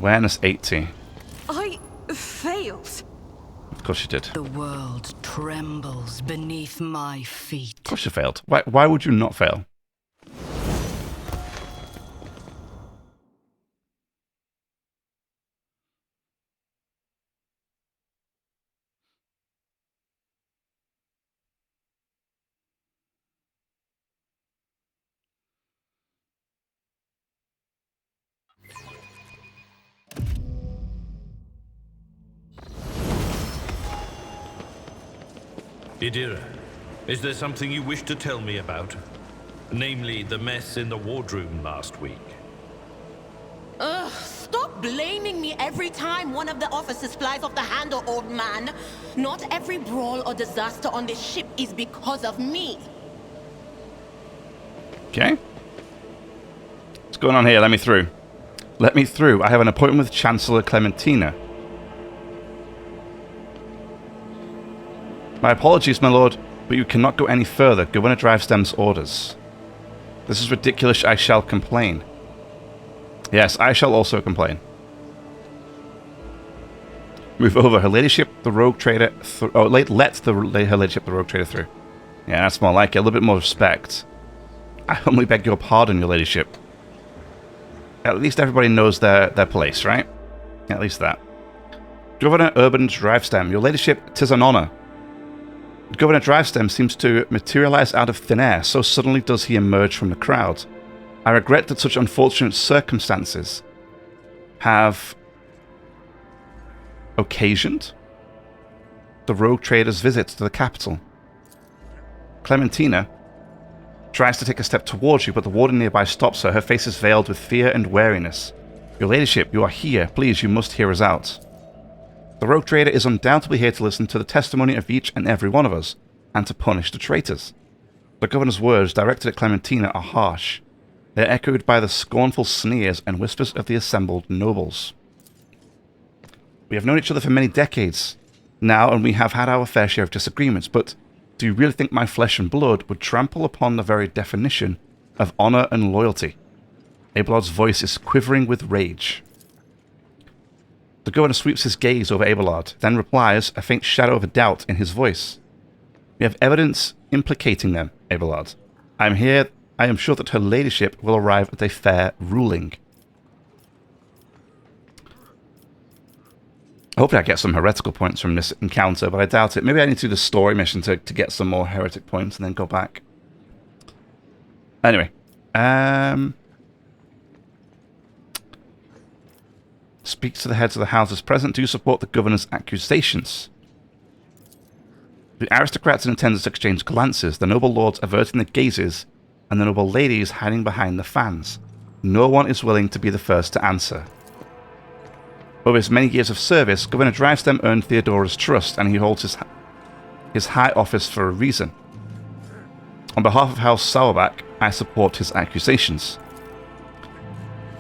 Awareness 80. I failed. Of course you did. The world trembles beneath my feet. Of course you failed. Why would you not fail? Idira, is there something you wish to tell me about? Namely, the mess in the wardroom last week. Ugh, stop blaming me every time one of the officers flies off the handle, old man. Not every brawl or disaster on this ship is because of me. Okay. What's going on here? Let me through. Let me through. I have an appointment with Chancellor Clementina. My apologies, my lord, but you cannot go any further. Governor Drivestem's orders. This is ridiculous. I shall complain. Yes, I shall also complain. Move over. Her ladyship, the rogue trader... let her ladyship, the rogue trader through. Yeah, that's more like it. A little bit more respect. I humbly beg your pardon, your ladyship. At least everybody knows their place, right? At least that. Governor Urban Drivestem, your ladyship, 'tis an honour. Governor Drivestem seems to materialize out of thin air, so suddenly does he emerge from the crowd. I regret that such unfortunate circumstances have occasioned the rogue trader's visit to the capital. Clementina tries to take a step towards you, but the warden nearby stops her. Her face is veiled with fear and wariness. Your ladyship, you are here. Please, you must hear us out. The rogue trader is undoubtedly here to listen to the testimony of each and every one of us, and to punish the traitors. The governor's words directed at Clementina are harsh. They are echoed by the scornful sneers and whispers of the assembled nobles. We have known each other for many decades now, and we have had our fair share of disagreements, but do you really think my flesh and blood would trample upon the very definition of honor and loyalty? Abelard's voice is quivering with rage. The governor sweeps his gaze over Abelard, then replies, a faint shadow of a doubt in his voice. We have evidence implicating them, Abelard. I am sure that her ladyship will arrive at a fair ruling. Hopefully I get some heretical points from this encounter, but I doubt it. Maybe I need to do the story mission to get some more heretic points and then go back. Anyway. Speak to the heads of the houses present. Do you support the governor's accusations? The aristocrats in attendance exchange glances, the noble lords averting their gazes, and the noble ladies hiding behind the fans. No one is willing to be the first to answer. Over his many years of service, Governor Drivestem earned Theodora's trust, and he holds his high office for a reason. On behalf of House Sauerbach, I support his accusations.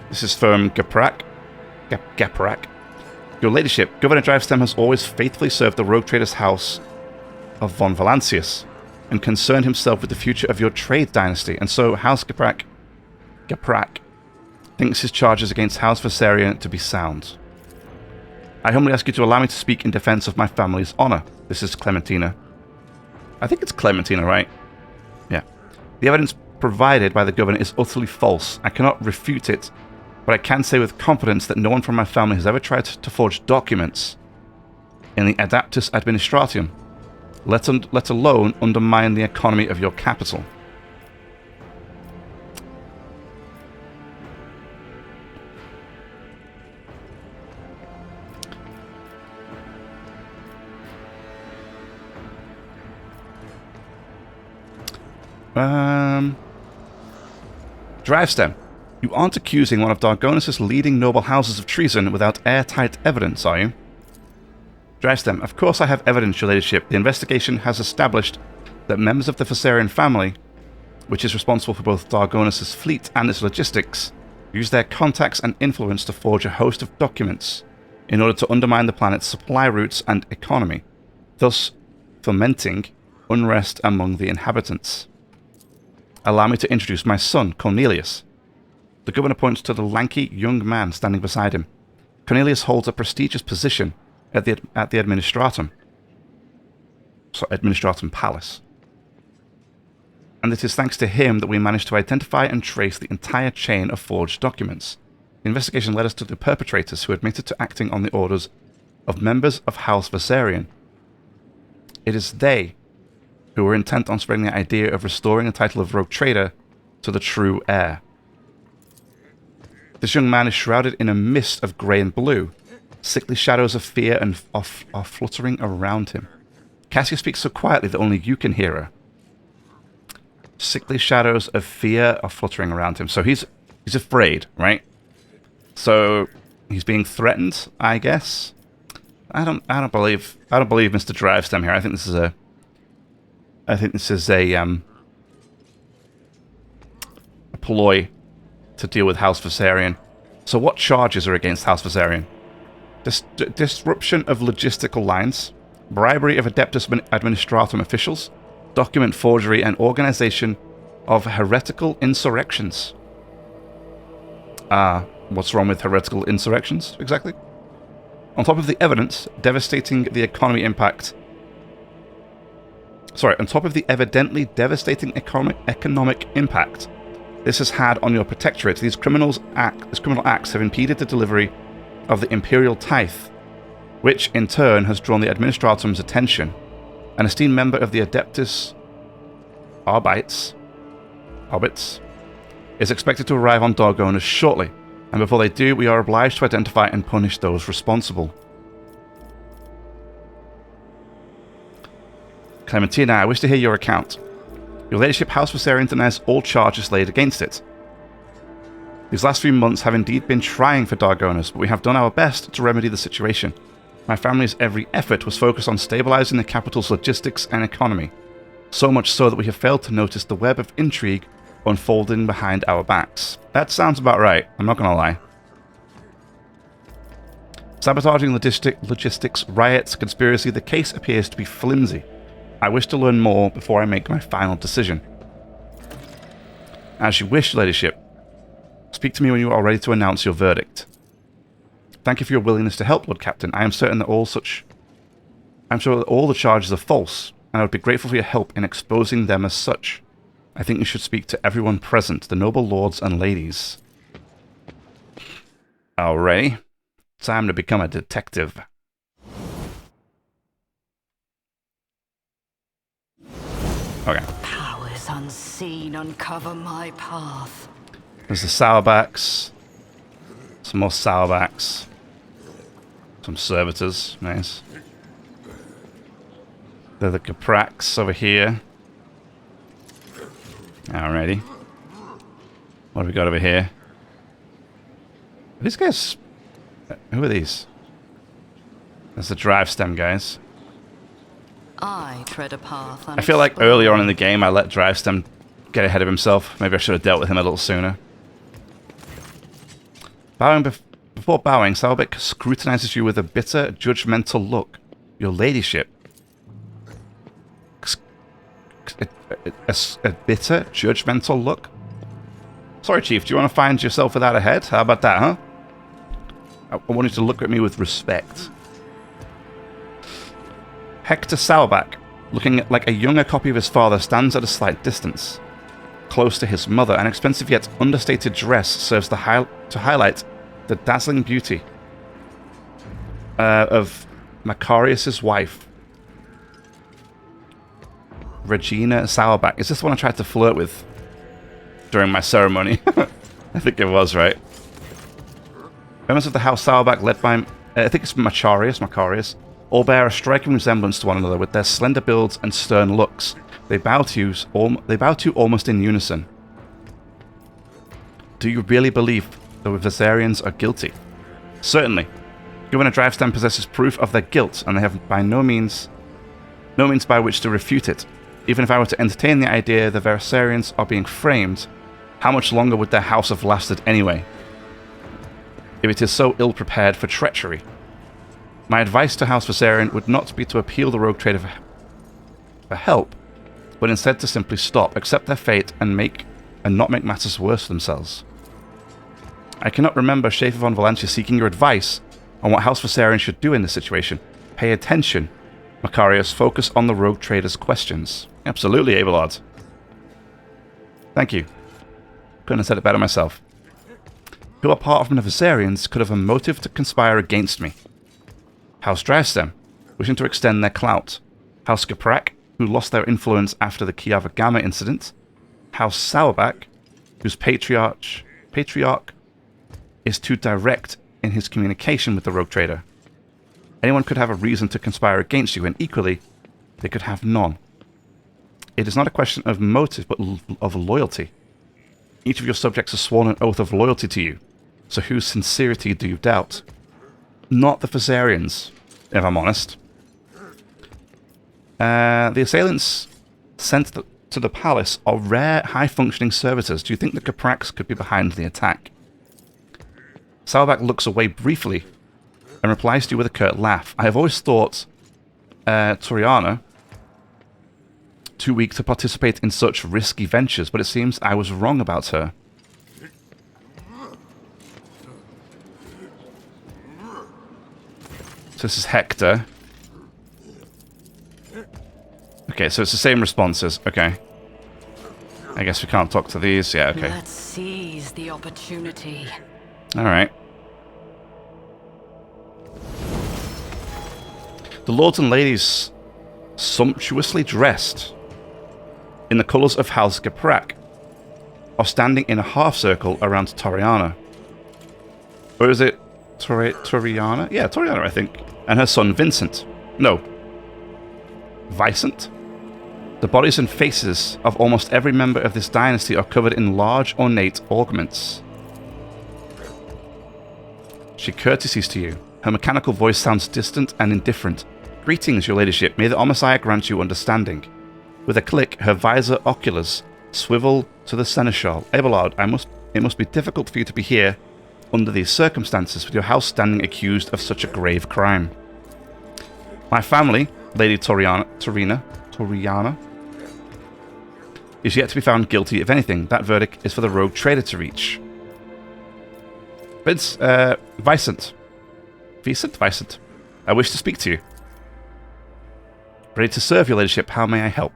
This is from Gaprak. Your ladyship, Governor Drivestem has always faithfully served the rogue trader's house of von Valancius, and concerned himself with the future of your trade dynasty, and so House Gaprak thinks his charges against House Viserion to be sound. I humbly ask you to allow me to speak in defense of my family's honor. This is Clementina. I think it's Clementina, right? Yeah. The evidence provided by the governor is utterly false. I cannot refute it, but I can say with confidence that no one from my family has ever tried to forge documents in the Adaptus Administratium, let alone undermine the economy of your capital. Drivestem, you aren't accusing one of Dargonus' leading noble houses of treason without airtight evidence, are you? Drivestem, of course I have evidence, your ladyship. The investigation has established that members of the Viserion family, which is responsible for both Dargonus' fleet and its logistics, use their contacts and influence to forge a host of documents in order to undermine the planet's supply routes and economy, thus fomenting unrest among the inhabitants. Allow me to introduce my son, Cornelius. The governor points to the lanky young man standing beside him. Cornelius holds a prestigious position at the Administratum. So, Administratum Palace. And it is thanks to him that we managed to identify and trace the entire chain of forged documents. The investigation led us to the perpetrators who admitted to acting on the orders of members of House Viserion. It is they who were intent on spreading the idea of restoring the title of Rogue Trader to the true heir. This young man is shrouded in a mist of grey and blue. Sickly shadows of fear are fluttering around him. Cassia speaks so quietly that only you can hear her. Sickly shadows of fear are fluttering around him. So he's afraid, right? So he's being threatened, I guess. I don't believe Mr. Drivestem here. I think this is a ploy to deal with House Viserion. So what charges are against House Viserion? Disruption of logistical lines, bribery of Adeptus Administratum officials, document forgery, and organization of heretical insurrections. What's wrong with heretical insurrections, exactly? On top of the evidence, devastating the economy impact... Sorry, on top of the evidently devastating economic impact this has had on your protectorate, these criminal acts have impeded the delivery of the imperial tithe, which in turn has drawn the Administratum's attention. An esteemed member of the Adeptus Arbits is expected to arrive on Dargonas shortly, and before they do, we are obliged to identify and punish those responsible. Clementina, I wish to hear your account. Your Ladyship, House Viserion denies all charges laid against it. These last few months have indeed been trying for Dargonas, but we have done our best to remedy the situation. My family's every effort was focused on stabilizing the capital's logistics and economy, so much so that we have failed to notice the web of intrigue unfolding behind our backs. That sounds about right, I'm not gonna lie. Sabotaging logistics, riots, conspiracy, the case appears to be flimsy. I wish to learn more before I make my final decision. As you wish, Ladyship. Speak to me when you are ready to announce your verdict. Thank you for your willingness to help, Lord Captain. I am certain that all the charges are false, and I would be grateful for your help in exposing them as such. I think you should speak to everyone present, the noble lords and ladies. Alrighty. Time to become a detective. Okay. Powers unseen uncover my path. There's the Sourbacks. Some more Sourbacks. Some Servitors. Nice. They're the Caprax over here. Alrighty. What have we got over here? Are these guys... Who are these? That's the Drivestem guys. I tread a path. I feel like earlier on in the game I let Drivestem get ahead of himself. Maybe I should have dealt with him a little sooner. Before bowing, Salbeck scrutinizes you with a bitter, judgmental look. Your ladyship. A bitter, judgmental look? Sorry, Chief, do you want to find yourself without a head? How about that, huh? I want you to look at me with respect. Hector Sourback, looking like a younger copy of his father, stands at a slight distance. Close to his mother, an expensive yet understated dress serves to highlight the dazzling beauty of Macarius' wife, Regina Sourback. Is this the one I tried to flirt with during my ceremony? I think it was, right? Members of the House Sourback, led by, I think it's Macarius, all bear a striking resemblance to one another with their slender builds and stern looks. They bow to you almost in unison. Do you really believe the Viserions are guilty? Certainly. Governor Drivestem possesses proof of their guilt, and they have by no means by which to refute it. Even if I were to entertain the idea the Viserions are being framed, how much longer would their house have lasted anyway? If it is so ill-prepared for treachery. My advice to House Viserion would not be to appeal the Rogue Trader for help, but instead to simply stop, accept their fate, and not make matters worse for themselves. I cannot remember Schaefer von Valencia seeking your advice, on what House Viserion should do in this situation. Pay attention. Macarius, focus on the rogue trader's questions. Absolutely, Abelard. Thank you. Couldn't have said it better myself. Who apart from the Viserions could have a motive to conspire against me? House Drivestem, wishing to extend their clout. House Gaprak, who lost their influence after the Kiava Gamma incident. House Sauerback, whose patriarch is too direct in his communication with the rogue trader. Anyone could have a reason to conspire against you, and equally, they could have none. It is not a question of motive, but of loyalty. Each of your subjects has sworn an oath of loyalty to you, so whose sincerity do you doubt? Not the Viserions, if I'm honest. The assailants sent to the palace are rare, high-functioning servitors. Do you think the Caprax could be behind the attack? Salvac looks away briefly and replies to you with a curt laugh. I have always thought Toriana too weak to participate in such risky ventures, but it seems I was wrong about her. So this is Hector. Okay, so it's the same responses. Okay. I guess we can't talk to these. Yeah, okay. Let's seize the opportunity. Alright. The lords and ladies, sumptuously dressed in the colours of House Gaprak, are standing in a half-circle around Toriana. Or is it Toriana? Yeah, Toriana, I think. And her son, Vincent. No. Vicent? The bodies and faces of almost every member of this dynasty are covered in large, ornate augments. She courtesies to you. Her mechanical voice sounds distant and indifferent. Greetings, your ladyship. May the Omnissiah grant you understanding. With a click, her visor oculars swivel to the seneschal. Abelard, it must be difficult for you to be here under these circumstances, with your house standing accused of such a grave crime. My family, Lady Toriana, is yet to be found guilty of anything. That verdict is for the rogue trader to reach. Vicent. I wish to speak to you. Ready to serve, your ladyship. How may I help?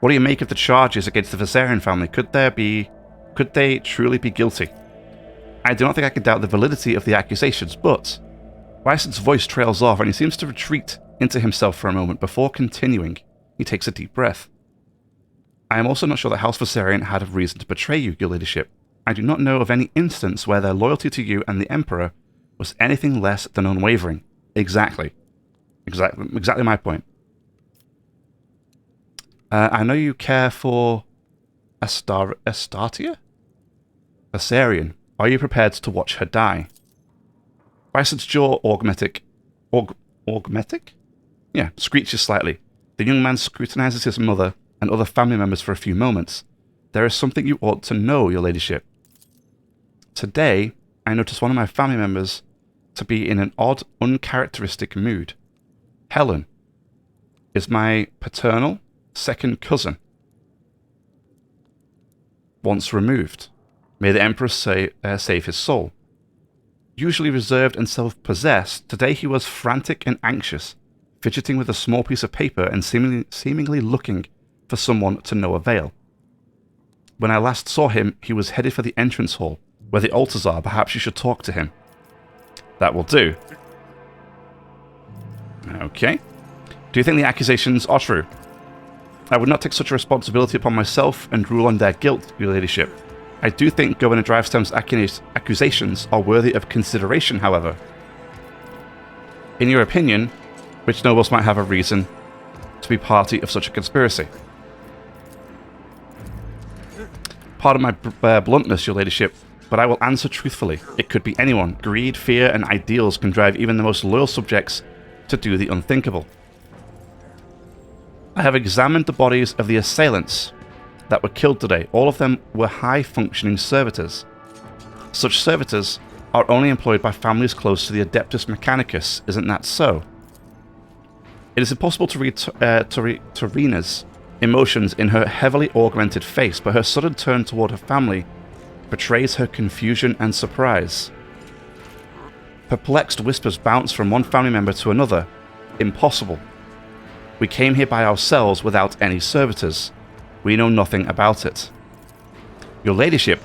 What do you make of the charges against the Viserion family? Could they truly be guilty? I do not think I can doubt the validity of the accusations, but Vicent's voice trails off and he seems to retreat into himself for a moment before continuing. He takes a deep breath. I am also not sure that House Viserion had a reason to betray you, your ladyship. I do not know of any instance where their loyalty to you and the Emperor was anything less than unwavering. Exactly my point. I know you care for Astartia? Viserion. Are you prepared to watch her die? Vicent's jaw augmetic? Yeah, screeches slightly. The young man scrutinizes his mother and other family members for a few moments. There is something you ought to know, your ladyship. Today, I noticed one of my family members to be in an odd, uncharacteristic mood. Helen is my paternal second cousin. Once removed. May the Emperor save his soul. Usually reserved and self-possessed, today he was frantic and anxious, fidgeting with a small piece of paper and seemingly looking for someone to no avail. When I last saw him, he was headed for the entrance hall, where the altars are. Perhaps you should talk to him. That will do. Okay. Do you think the accusations are true? I would not take such a responsibility upon myself and rule on their guilt, your ladyship. I do think Governor Drivestem's accusations are worthy of consideration, however. In your opinion, which nobles might have a reason to be party of such a conspiracy? Pardon my bluntness, your ladyship, but I will answer truthfully. It could be anyone. Greed, fear, and ideals can drive even the most loyal subjects to do the unthinkable. I have examined the bodies of the assailants that were killed today. All of them were high-functioning servitors. Such servitors are only employed by families close to the Adeptus Mechanicus, isn't that so? It is impossible to read Torina's emotions in her heavily augmented face, but her sudden turn toward her family betrays her confusion and surprise. Perplexed whispers bounce from one family member to another. Impossible. We came here by ourselves without any servitors. We know nothing about it. Your ladyship,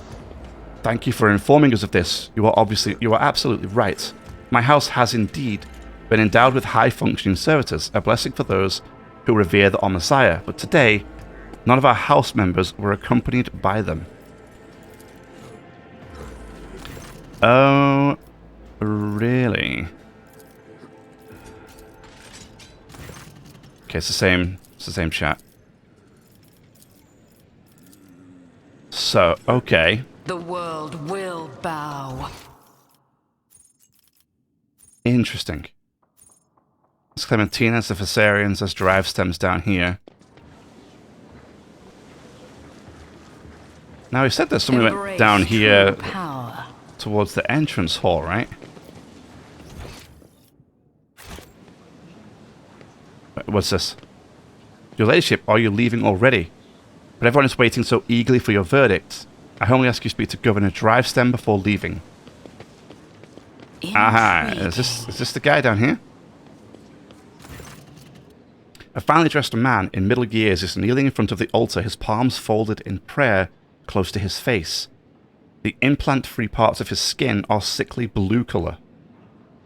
thank you for informing us of this. You are absolutely right. My house has indeed been endowed with high-functioning servitors, a blessing for those who revere the Messiah. But today, none of our house members were accompanied by them. Oh, really? Okay, it's the same chat. So, okay. The world will bow. Interesting. It's Clementina's, the Viserians, as drive stems down here. Now, he said there's something went down here towards the entrance hall, right? What's this? Your ladyship, are you leaving already? But everyone is waiting so eagerly for your verdict. I humbly ask you to speak to Governor Drivestem before leaving. Aha, is this the guy down here? A finely dressed man in middle years is kneeling in front of the altar, his palms folded in prayer close to his face. The implant-free parts of his skin are sickly blue color.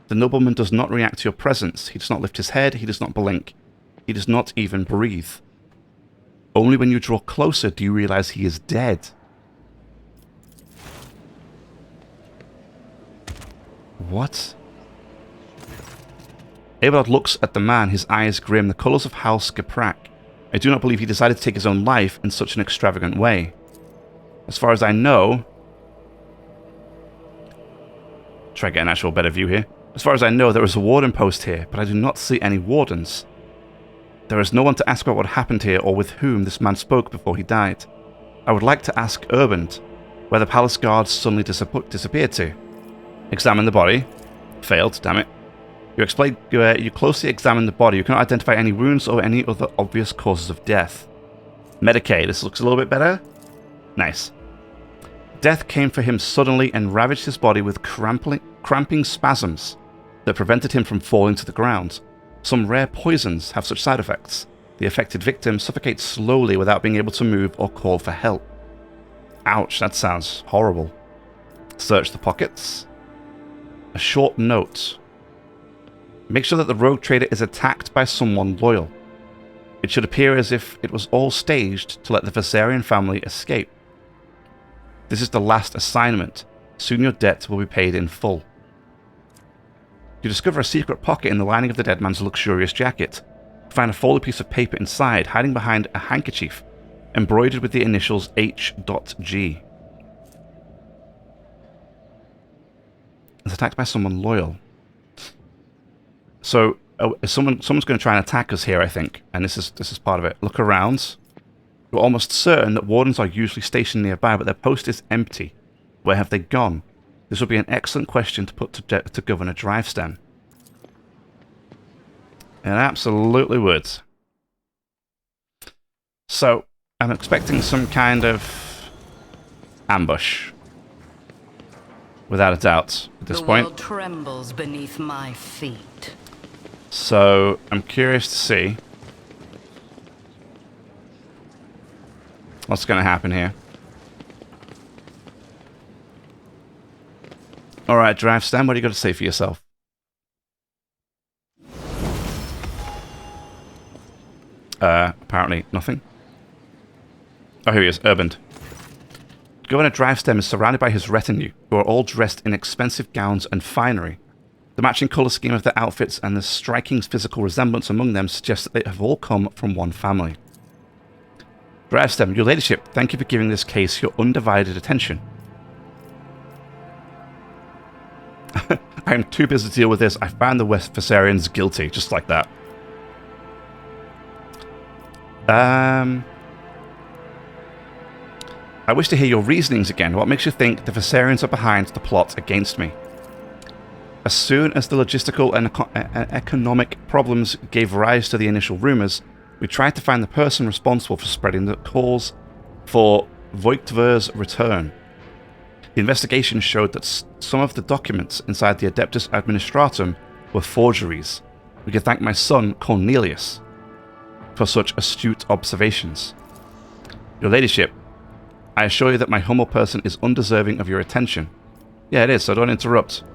The nobleman does not react to your presence. He does not lift his head. He does not blink. He does not even breathe. Only when you draw closer do you realize he is dead. What? Abelard looks at the man, his eyes grim, the colors of House Geprak. I do not believe he decided to take his own life in such an extravagant way. As far as I know... Try to get an actual better view here. As far as I know, there is a warden post here, but I do not see any wardens. There is no one to ask about what happened here or with whom this man spoke before he died. I would like to ask Urband where the palace guards suddenly disappeared to. Examine the body. Failed, damn it. You closely examine the body. You cannot identify any wounds or any other obvious causes of death. Medicaid. This looks a little bit better. Nice. Death came for him suddenly and ravaged his body with cramping spasms that prevented him from falling to the ground. Some rare poisons have such side effects. The affected victim suffocates slowly without being able to move or call for help. Ouch, that sounds horrible. Search the pockets. A short note. Make sure that the rogue trader is attacked by someone loyal. It should appear as if it was all staged to let the Viserian family escape. This is the last assignment. Soon your debt will be paid in full. You discover a secret pocket in the lining of the dead man's luxurious jacket. You find a folded piece of paper inside, hiding behind a handkerchief, embroidered with the initials H.G. It's attacked by someone loyal. So, someone's going to try and attack us here, I think, and this is part of it. Look around. You're almost certain that wardens are usually stationed nearby, but their post is empty. Where have they gone? This would be an excellent question to put to Governor Drivestem. It absolutely would. So, I'm expecting some kind of ambush. Without a doubt, at this point. The world trembles beneath my feet. So, I'm curious to see what's going to happen here. Alright, Drivestem, what do you got to say for yourself? Apparently nothing. Oh, here he is, Urband. Governor Drivestem is surrounded by his retinue, who are all dressed in expensive gowns and finery. The matching colour scheme of their outfits and the striking physical resemblance among them suggests that they have all come from one family. Drivestem, your ladyship, thank you for giving this case your undivided attention. I am too busy to deal with this. I found the West Viserians guilty, just like that. I wish to hear your reasonings again. What makes you think the Viserians are behind the plot against me? As soon as the logistical and economic problems gave rise to the initial rumours, we tried to find the person responsible for spreading the calls for Voigtver's return. The investigation showed that some of the documents inside the Adeptus Administratum were forgeries. We can thank my son, Cornelius, for such astute observations. Your ladyship, I assure you that my humble person is undeserving of your attention. Yeah, it is, so don't interrupt.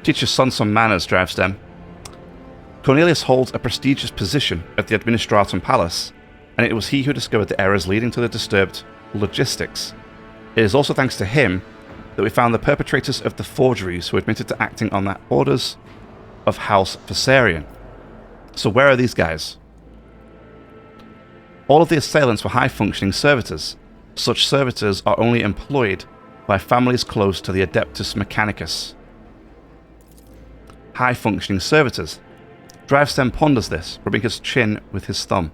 Teach your son some manners, Drivestem. Cornelius holds a prestigious position at the Administratum Palace, and it was he who discovered the errors leading to the disturbed logistics. It is also thanks to him that we found the perpetrators of the forgeries who admitted to acting on the orders of House Viserion. So where are these guys? All of the assailants were high-functioning servitors. Such servitors are only employed by families close to the Adeptus Mechanicus. High-functioning servitors. Drivestem ponders this, rubbing his chin with his thumb.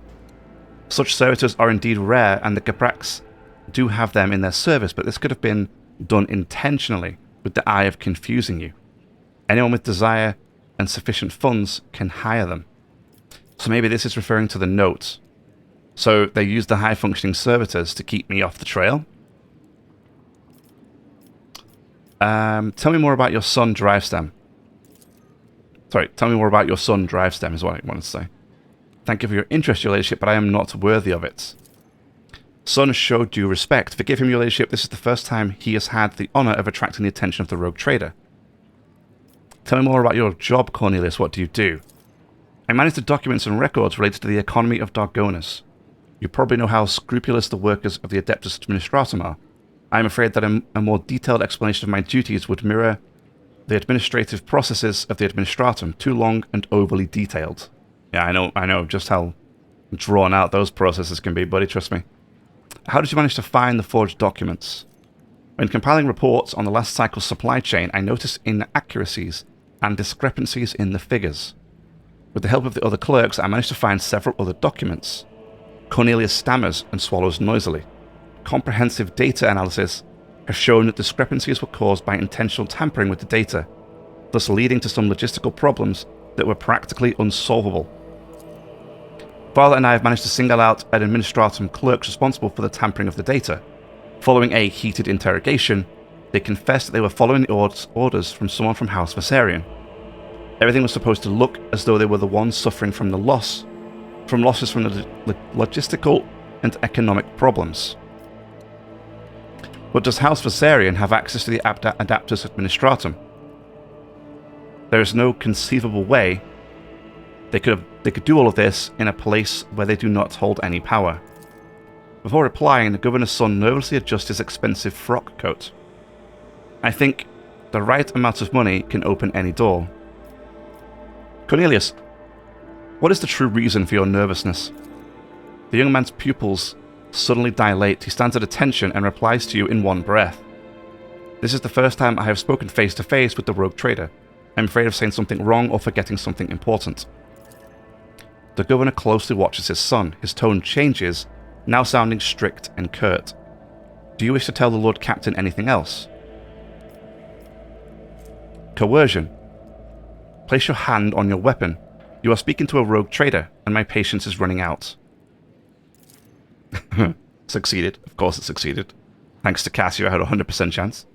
Such servitors are indeed rare, and the Caprax do have them in their service, but this could have been done intentionally with the eye of confusing you. Anyone with desire and sufficient funds can hire them. So maybe this is referring to the note. So they used the high-functioning servitors to keep me off the trail. Tell me more about your son, Drivestem. Sorry, tell me more about your son, Drivestem, is what I wanted to say. Thank you for your interest, your ladyship, but I am not worthy of it. Son showed due respect. Forgive him, your ladyship, this is the first time he has had the honour of attracting the attention of the rogue trader. Tell me more about your job, Cornelius. What do you do? I manage the documents and records related to the economy of Dargonus. You probably know how scrupulous the workers of the Adeptus Administratum are. I am afraid that a more detailed explanation of my duties would mirror the administrative processes of the Administratum, too long and overly detailed. Yeah, I know just how drawn out those processes can be, buddy, trust me. How did you manage to find the forged documents? When compiling reports on the last cycle's supply chain, I noticed inaccuracies and discrepancies in the figures. With the help of the other clerks, I managed to find several other documents. Cornelius stammers and swallows noisily. Comprehensive data analysis has shown that discrepancies were caused by intentional tampering with the data, thus leading to some logistical problems that were practically unsolvable. Father and I have managed to single out an Administratum clerks responsible for the tampering of the data. Following a heated interrogation, they confessed that they were following the orders from someone from House Viserion. Everything was supposed to look as though they were the ones suffering from losses from the logistical and economic problems. But does House Viserion have access to the Adeptus Administratum? There is no conceivable way they could do all of this in a place where they do not hold any power. Before replying, the governor's son nervously adjusts his expensive frock coat. I think the right amount of money can open any door. Cornelius, what is the true reason for your nervousness? The young man's pupils suddenly dilate. He stands at attention and replies to you in one breath. This is the first time I have spoken face to face with the rogue trader. I'm afraid of saying something wrong or forgetting something important. The governor closely watches his son. His tone changes, now sounding strict and curt. Do you wish to tell the Lord Captain anything else? Coercion. Place your hand on your weapon. You are speaking to a rogue trader, and my patience is running out. Succeeded. Of course it succeeded. Thanks to Cassio, I had a 100% chance.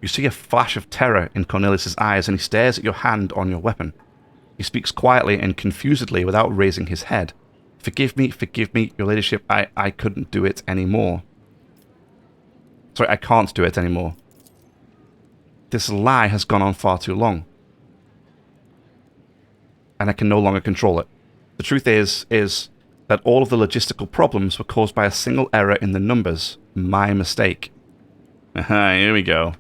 You see a flash of terror in Cornelius' eyes, and he stares at your hand on your weapon. He speaks quietly and confusedly without raising his head. Forgive me, your ladyship, I couldn't do it anymore. Sorry, I can't do it anymore. This lie has gone on far too long. And I can no longer control it. The truth is that all of the logistical problems were caused by a single error in the numbers. My mistake. Here we go.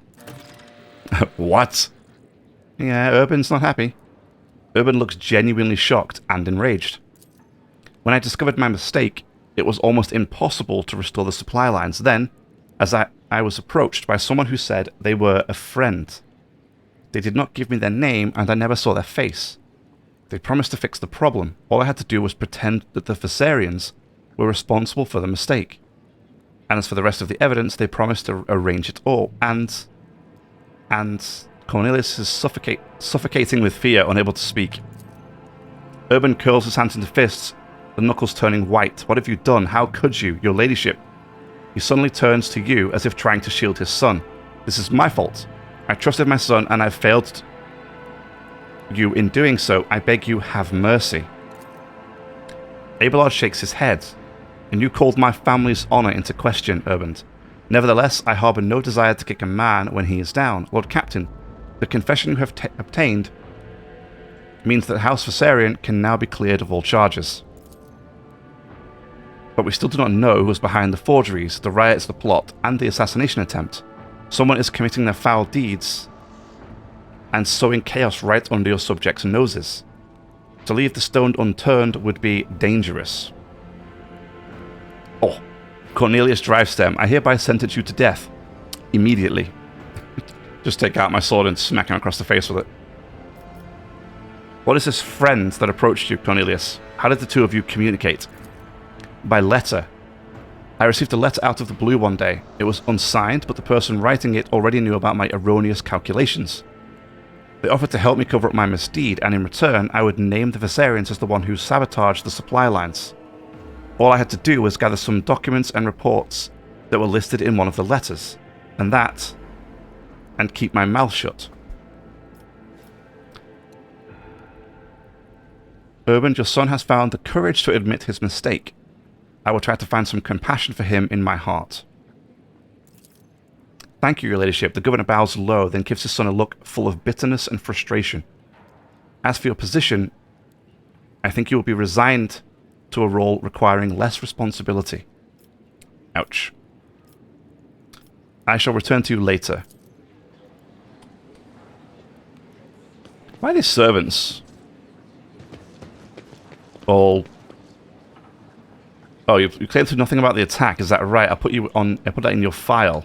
What? Yeah, Urban's not happy. Urban looks genuinely shocked and enraged. When I discovered my mistake, it was almost impossible to restore the supply lines. Then, as I was approached by someone who said they were a friend. They did not give me their name, and I never saw their face. They promised to fix the problem. All I had to do was pretend that the Viserions were responsible for the mistake. And as for the rest of the evidence, they promised to arrange it all. And Cornelius is suffocating with fear, unable to speak. Urban curls his hands into fists, the knuckles turning white. What have you done? How could you, your ladyship? He suddenly turns to you as if trying to shield his son. This is my fault. I trusted my son and I've failed you in doing so. I beg you, have mercy. Abelard shakes his head. And you called my family's honor into question, Urband. Nevertheless, I harbor no desire to kick a man when he is down. Lord Captain, the confession you have obtained means that House Viserion can now be cleared of all charges. But we still do not know who was behind the forgeries, the riots, the plot, and the assassination attempt. Someone is committing their foul deeds and sowing chaos right under your subjects' noses. To leave the stone unturned would be dangerous. Oh, Cornelius Drivestem, I hereby sentence you to death. Immediately. Just take out my sword and smack him across the face with it. What is this friend that approached you, Cornelius? How did the two of you communicate? By letter. I received a letter out of the blue one day. It was unsigned, but the person writing it already knew about my erroneous calculations. They offered to help me cover up my misdeed, and in return, I would name the Viserions as the one who sabotaged the supply lines. All I had to do was gather some documents and reports that were listed in one of the letters, and keep my mouth shut. Urban, your son has found the courage to admit his mistake. I will try to find some compassion for him in my heart. Thank you, your ladyship. The governor bows low, then gives his son a look full of bitterness and frustration. As for your position, I think you will be resigned to a role requiring less responsibility. Ouch. I shall return to you later. Why are these servants all... Oh, you claimed nothing about the attack, is that right? I put that in your file.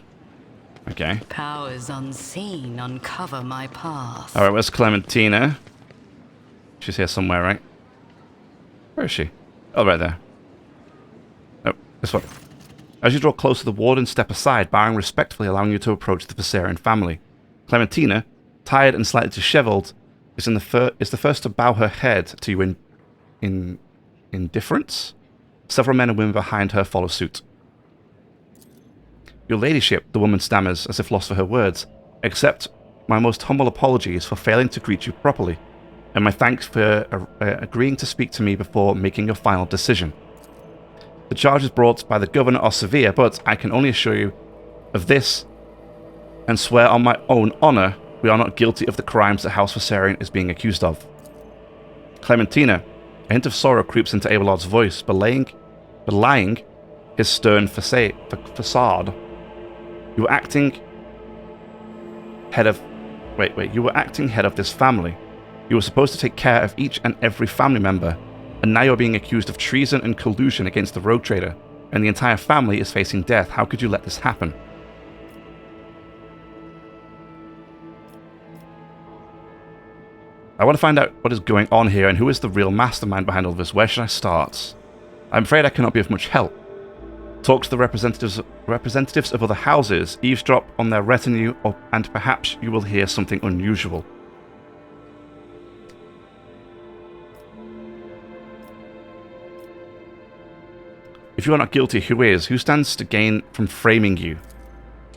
Okay. Powers unseen uncover my path. Alright, where's Clementina? She's here somewhere, right? Where is she? Oh, right there. Oh, this one. As you draw closer, the wardens step aside, bowing respectfully, allowing you to approach the Viserion family. Clementina, tired and slightly disheveled, is the first to bow her head to you in indifference. Several men and women behind her follow suit. Your ladyship, the woman stammers, as if lost for her words, accept my most humble apologies for failing to greet you properly, and my thanks for agreeing to speak to me before making your final decision. The charges brought by the governor are severe, but I can only assure you of this, and swear on my own honor we are not guilty of the crimes that House Viserion is being accused of. Clementina, a hint of sorrow creeps into Abelard's voice, belying his stern facade. You were acting head of... You were acting head of this family. You were supposed to take care of each and every family member, and now you're being accused of treason and collusion against the rogue trader, and the entire family is facing death. How could you let this happen? I want to find out what is going on here and who is the real mastermind behind all this. Where should I start? I'm afraid I cannot be of much help. Talk to the representatives of other houses, eavesdrop on their retinue, and perhaps you will hear something unusual. If you are not guilty, who is? Who stands to gain from framing you?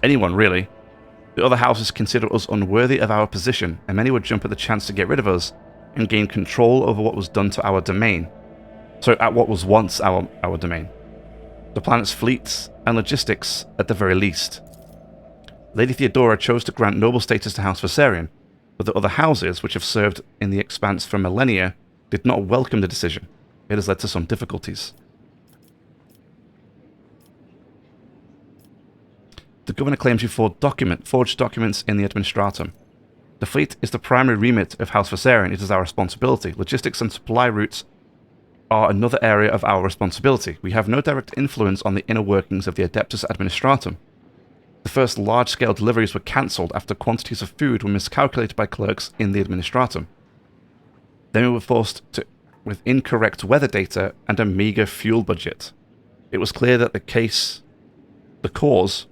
Anyone, really. The other houses consider us unworthy of our position, and many would jump at the chance to get rid of us and gain control over what was done to our domain. So, at what was once our domain. The planet's fleets and logistics, at the very least. Lady Theodora chose to grant noble status to House Viserion, but the other houses, which have served in the Expanse for millennia, did not welcome the decision. It has led to some difficulties. The governor claims you forged documents in the Administratum. The fleet is the primary remit of House Viserion. It is our responsibility. Logistics and supply routes are another area of our responsibility. We have no direct influence on the inner workings of the Adeptus Administratum. The first large-scale deliveries were cancelled after quantities of food were miscalculated by clerks in the Administratum. Then we were forced to with incorrect weather data and a meagre fuel budget. It was clear that the cause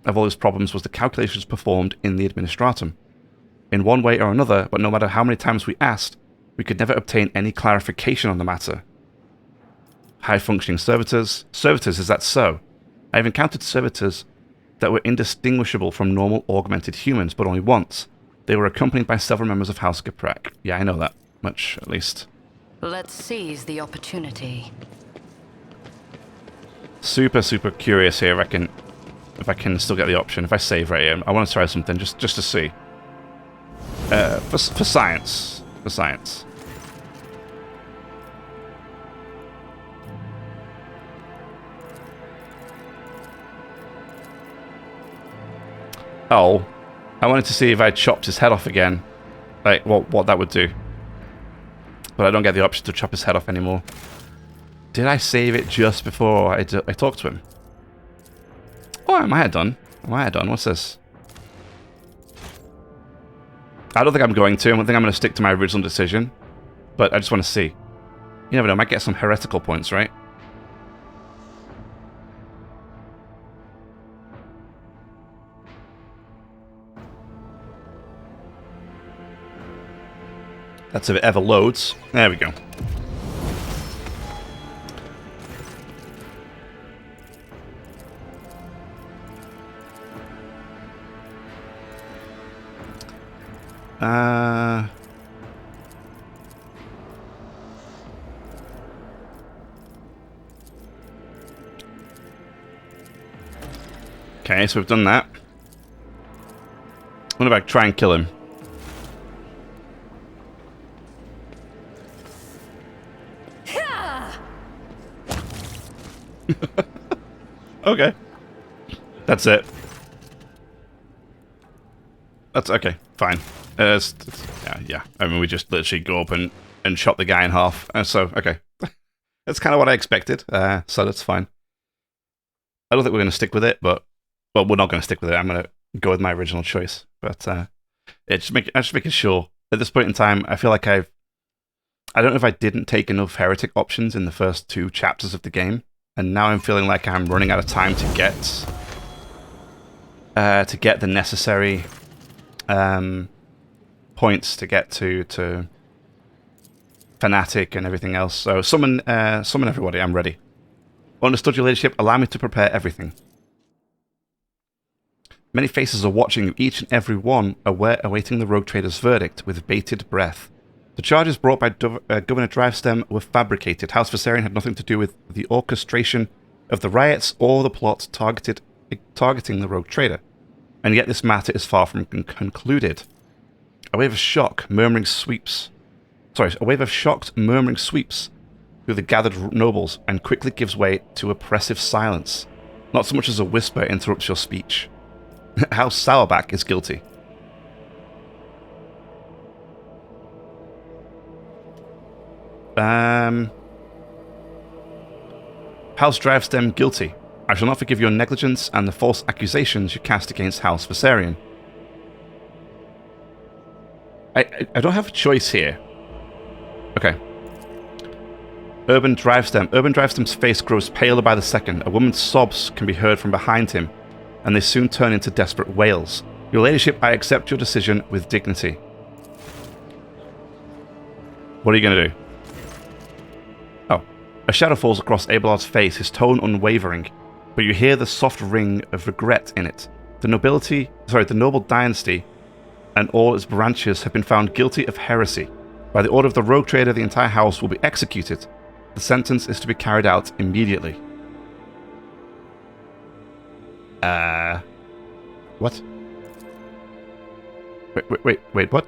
of all these problems was the calculations performed in the Administratum. In one way or another, but no matter how many times we asked, we could never obtain any clarification on the matter. High-functioning servitors? Servitors, is that so? I've encountered servitors that were indistinguishable from normal augmented humans, but only once. They were accompanied by several members of House Gaprak. Yeah, I know that much, at least. Let's seize the opportunity. Super, super curious here. If I can still get the option. If I save right here, I want to try something just to see. For science. For science. Oh, I wanted to see if I chopped his head off again, like what that would do. But I don't get the option to chop his head off anymore. Did I save it just before I talked to him? Oh, I might have done. I might have done. What's this? I don't think I'm going to. I don't think I'm going to stick to my original decision. But I just want to see. You never know. I might get some heretical points, right? That's if it ever loads. There we go. Okay, so we've done that. What if I try and kill him? Okay. That's it. That's okay. Fine. Yeah. I mean, we just literally go up and shot the guy in half. So, okay. That's kind of what I expected. So that's fine. I don't think we're going to stick with it, but... Well, we're not going to stick with it. I'm going to go with my original choice. But I'm just making sure. At this point in time, I feel like I don't know if I didn't take enough heretic options in the first 2 chapters of the game. And now I'm feeling like I'm running out of time to get the necessary points to get to fanatic and everything else. So summon everybody. I'm ready. Understood your leadership. Allow me to prepare everything. Many faces are watching you, each and every one awaiting the rogue trader's verdict with bated breath. The charges brought by Governor Drivestem were fabricated. House Viserion had nothing to do with the orchestration of the riots or the plot targeting the rogue trader. And yet this matter is far from concluded. A wave of shocked murmuring sweeps through the gathered nobles and quickly gives way to oppressive silence. Not so much as a whisper interrupts your speech. House Sourback is guilty. House Drivestem guilty. I shall not forgive your negligence and the false accusations you cast against House Viserion. I don't have a choice here. Okay. Urban Drivestem's face grows paler by the second. A woman's sobs can be heard from behind him, and they soon turn into desperate wails. Your ladyship, I accept your decision with dignity. What are you going to do? Oh. A shadow falls across Abelard's face, his tone unwavering, but you hear the soft ring of regret in it. The noble dynasty and all its branches have been found guilty of heresy. By the order of the rogue trader, the entire house will be executed. The sentence is to be carried out immediately. What? Wait, what?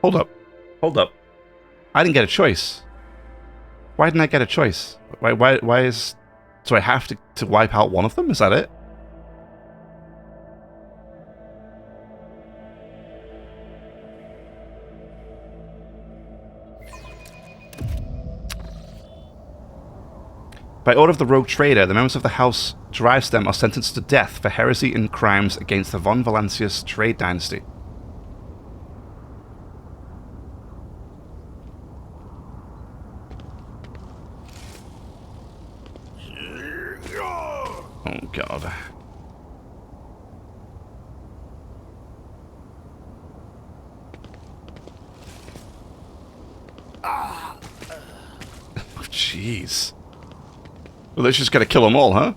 Hold up. I didn't get a choice. Why didn't I get a choice? Why is... So I have to wipe out one of them? Is that it? By order of the rogue trader, the members of the House Drivestem are sentenced to death for heresy and crimes against the von Valancius trade dynasty. Oh, God. Oh, jeez. Well, let's just gotta kill them all, huh?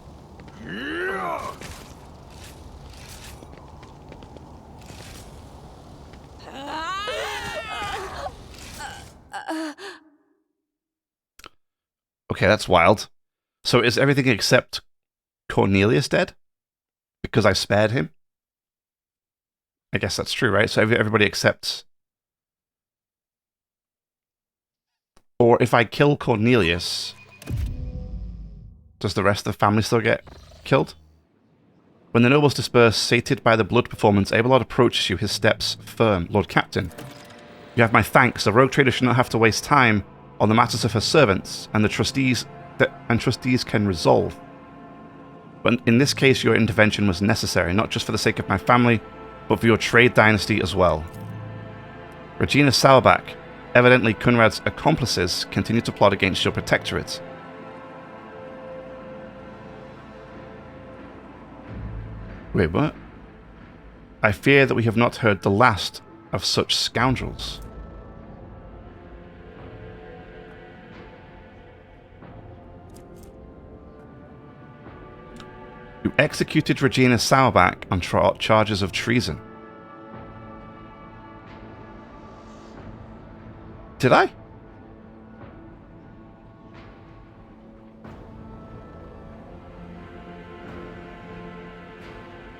Okay, that's wild. So is everything except Cornelius dead? Because I spared him? I guess that's true, right? So everybody except... Or if I kill Cornelius, does the rest of the family still get killed? When the nobles disperse, sated by the blood performance, Abelard approaches you, his steps firm. Lord Captain, you have my thanks. The rogue trader should not have to waste time on the matters of her servants, and the trustees can resolve. But in this case, your intervention was necessary, not just for the sake of my family, but for your trade dynasty as well. Regina Sauerbach, evidently Kunrad's accomplices, continue to plot against your protectorate. Wait, what? I fear that we have not heard the last of such scoundrels. You executed Regina Sauerbach on charges of treason. Did I?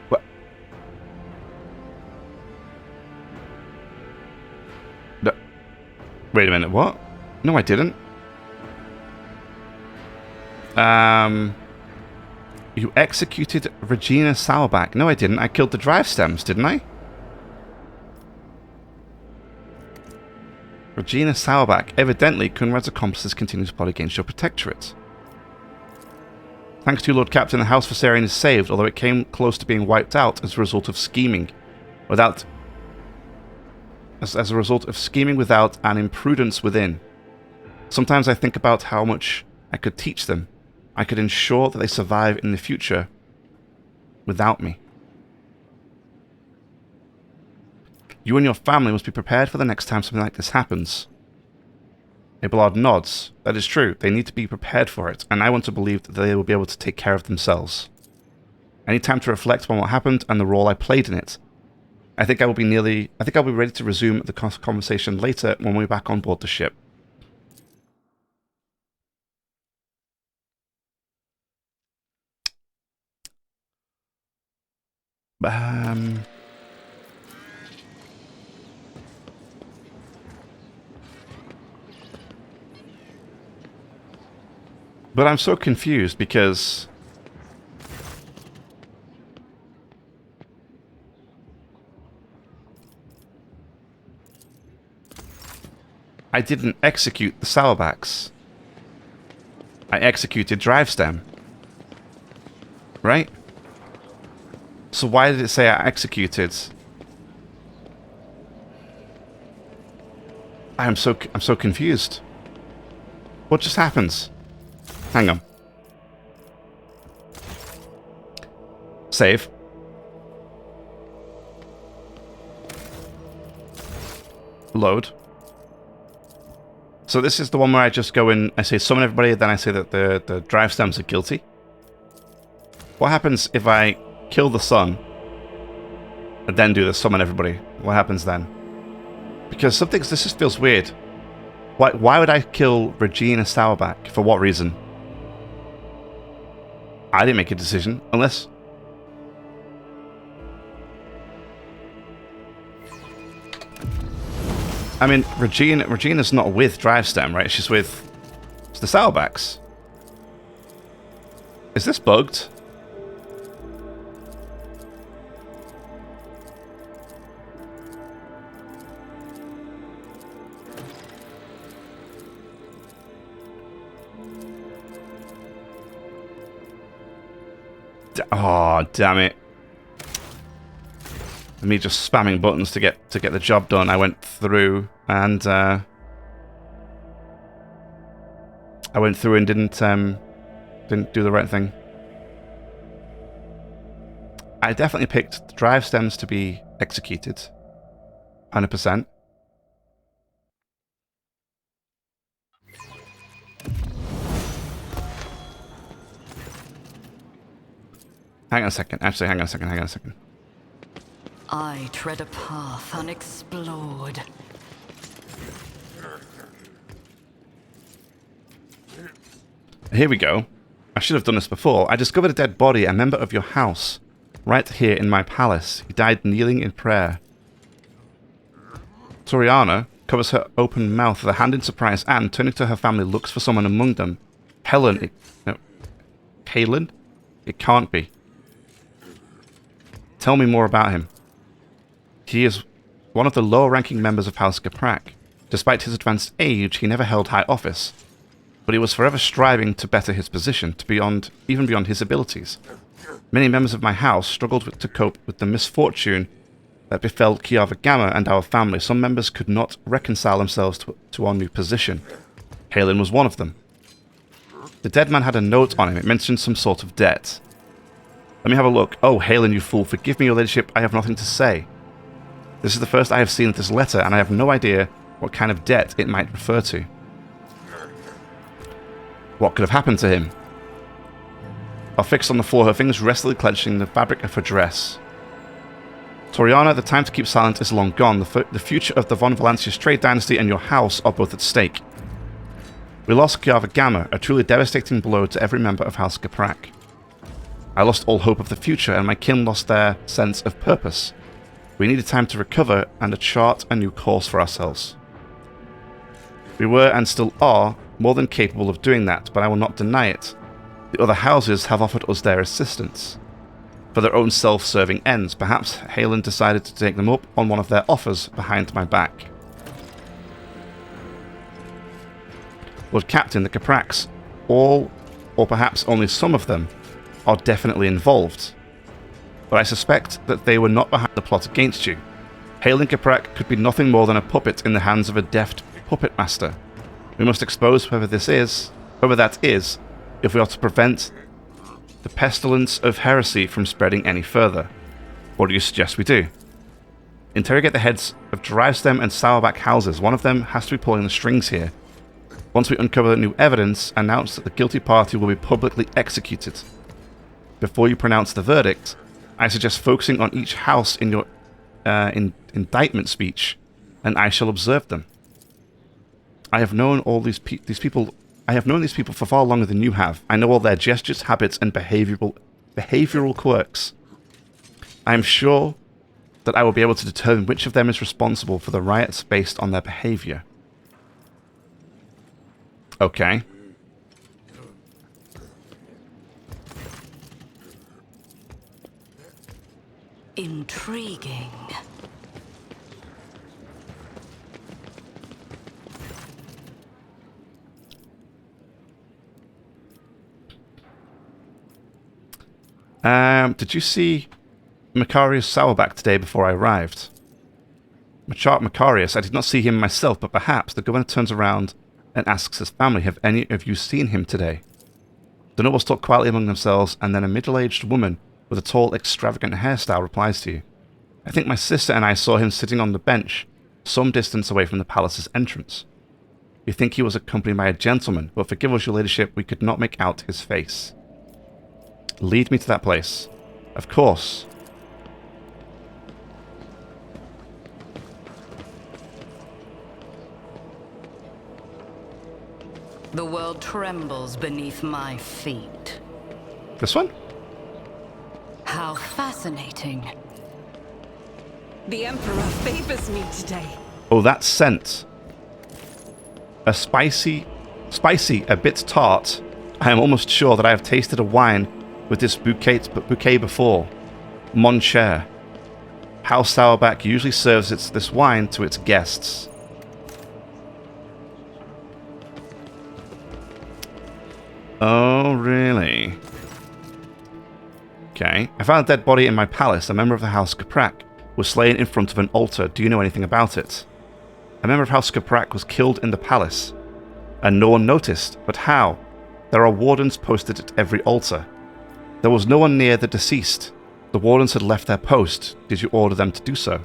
What? No. Wait a minute, what? No, I didn't. You executed Regina Sauerbach. No, I didn't. I killed the drive stems, didn't I? Regina Sauerbach. Evidently, Kunrad's accomplices continue to plot against your protectorate. Thanks to you, Lord Captain, the House Viserion is saved, although it came close to being wiped out as a result of scheming without... As a result of scheming without and imprudence within. Sometimes I think about how much I could teach them. I could ensure that they survive in the future without me. You and your family must be prepared for the next time something like this happens. Abelard nods. That is true. They need to be prepared for it, and I want to believe that they will be able to take care of themselves. I need time to reflect on what happened and the role I played in it. I think I'll be ready to resume the conversation later when we're back on board the ship. But I'm so confused because I didn't execute the Sauerbachs. I executed Drivestem. Right? So why did it say I executed? I'm so confused. What just happened? Hang on. Save. Load. So this is the one where I just go in, I say summon everybody, then I say that the drive stems are guilty. What happens if I kill the sun and then do the summon everybody? What happens then? Because this just feels weird. Why would I kill Regina Sauerbach? For what reason? I didn't make a decision, unless... I mean, Regina's not with Drivestem, right? She's with the Sauerbachs. Is this bugged? Oh, damn it. Me just spamming buttons to get the job done. I went through and didn't do the right thing. I definitely picked the drive stems to be executed. 100%. Hang on a second. Actually, hang on a second. I tread a path unexplored. Here we go. I should have done this before. I discovered a dead body, a member of your house, right here in my palace. He died kneeling in prayer. Toriana covers her open mouth with a hand in surprise and, turning to her family, looks for someone among them. Helen. Halen? It can't be. Tell me more about him. He is one of the lower-ranking members of House Gaprak. Despite his advanced age, he never held high office, but he was forever striving to better his position, even beyond his abilities. Many members of my house struggled to cope with the misfortune that befell Kiava Gamma and our family. Some members could not reconcile themselves to our new position. Halen was one of them. The dead man had a note on him. It mentioned some sort of debt. Let me have a look. Oh, Halen, you fool. Forgive me, your ladyship. I have nothing to say. This is the first I have seen of this letter, and I have no idea what kind of debt it might refer to. What could have happened to him? Are fixed on the floor, her fingers restlessly clenching the fabric of her dress. Toriana, the time to keep silent is long gone. The future of the Von Valancius trade dynasty and your house are both at stake. We lost Kiava Gamma, a truly devastating blow to every member of House Gaprak. I lost all hope of the future, and my kin lost their sense of purpose. We needed time to recover and to chart a new course for ourselves. We were, and still are, more than capable of doing that, but I will not deny it. The other houses have offered us their assistance. For their own self-serving ends, perhaps Halen decided to take them up on one of their offers behind my back. Lord Captain, the Capraks, all, or perhaps only some of them, are definitely involved. But I suspect that they were not behind the plot against you. Halen Caprak could be nothing more than a puppet in the hands of a deft puppet master. We must expose whoever that is, if we are to prevent the pestilence of heresy from spreading any further. What do you suggest we do? Interrogate the heads of Drivestem and Sourback houses. One of them has to be pulling the strings here. Once we uncover new evidence, announce that the guilty party will be publicly executed. Before you pronounce the verdict, I suggest focusing on each house in your indictment speech, and I shall observe them. I have known all these people. I have known these people for far longer than you have. I know all their gestures, habits, and behavioral quirks. I am sure that I will be able to determine which of them is responsible for the riots based on their behavior. Okay. Intriguing. Did you see Macarius Sourback today before I arrived? Macarius, I did not see him myself, but perhaps the governor turns around and asks his family, have any of you seen him today? The nobles talk quietly among themselves, and then a middle-aged woman with a tall, extravagant hairstyle replies to you. I think my sister and I saw him sitting on the bench, some distance away from the palace's entrance. We think he was accompanied by a gentleman, but forgive us, your ladyship, we could not make out his face. Lead me to that place. Of course. The world trembles beneath my feet. This one? How fascinating. The Emperor favors me today. Oh, that scent. A spicy, a bit tart. I am almost sure that I have tasted a wine with this bouquet before. Mon cher. House Sourback usually serves this wine to its guests. Oh, really? Okay. I found a dead body in my palace. A member of the House Gaprak was slain in front of an altar. Do you know anything about it? A member of House Gaprak was killed in the palace, and no one noticed. But how? There are wardens posted at every altar. There was no one near the deceased. The wardens had left their post. Did you order them to do so?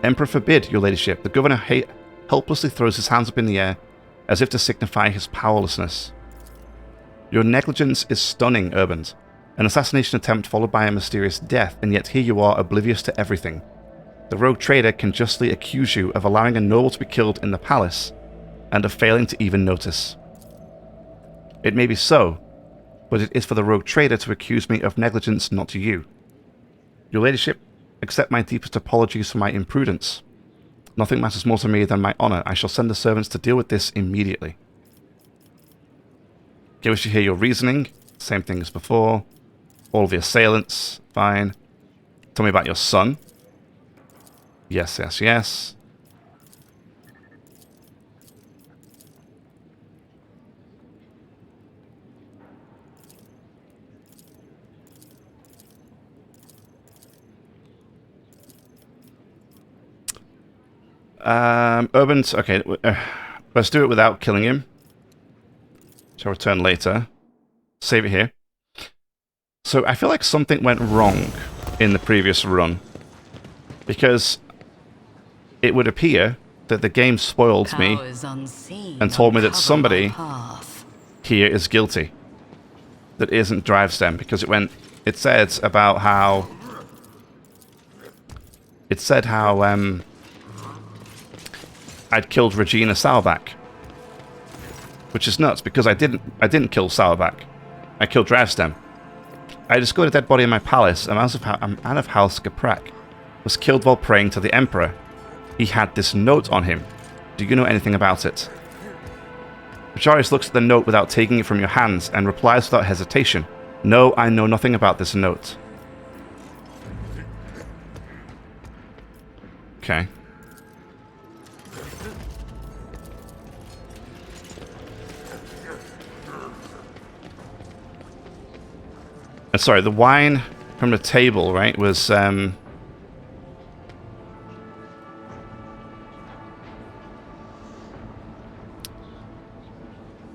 Emperor forbid, your ladyship. The governor helplessly throws his hands up in the air, as if to signify his powerlessness. Your negligence is stunning, Urbans. An assassination attempt followed by a mysterious death, and yet here you are, oblivious to everything. The rogue trader can justly accuse you of allowing a noble to be killed in the palace, and of failing to even notice. It may be so, but it is for the rogue trader to accuse me of negligence, not to you. Your ladyship, accept my deepest apologies for my imprudence. Nothing matters more to me than my honor. I shall send the servants to deal with this immediately. Okay, wish to hear your reasoning. Same thing as before. All of the assailants. Fine. Tell me about your son. Yes, yes, yes. Urban's... Okay, let's do it without killing him. Shall return later. Save it here. So I feel like something went wrong in the previous run. Because it would appear that the game spoiled me and told me that somebody here is guilty. That isn't Drivestem. Because it said about how... It said how I'd killed Regina Salvac. Which is nuts, because I didn't kill Salvac. I killed Drivestem. I discovered a dead body in my palace, and out of House Gaprak was killed while praying to the Emperor. He had this note on him. Do you know anything about it? Pacharius looks at the note without taking it from your hands, and replies without hesitation. No, I know nothing about this note. Okay. Sorry, the wine from the table, right, was, the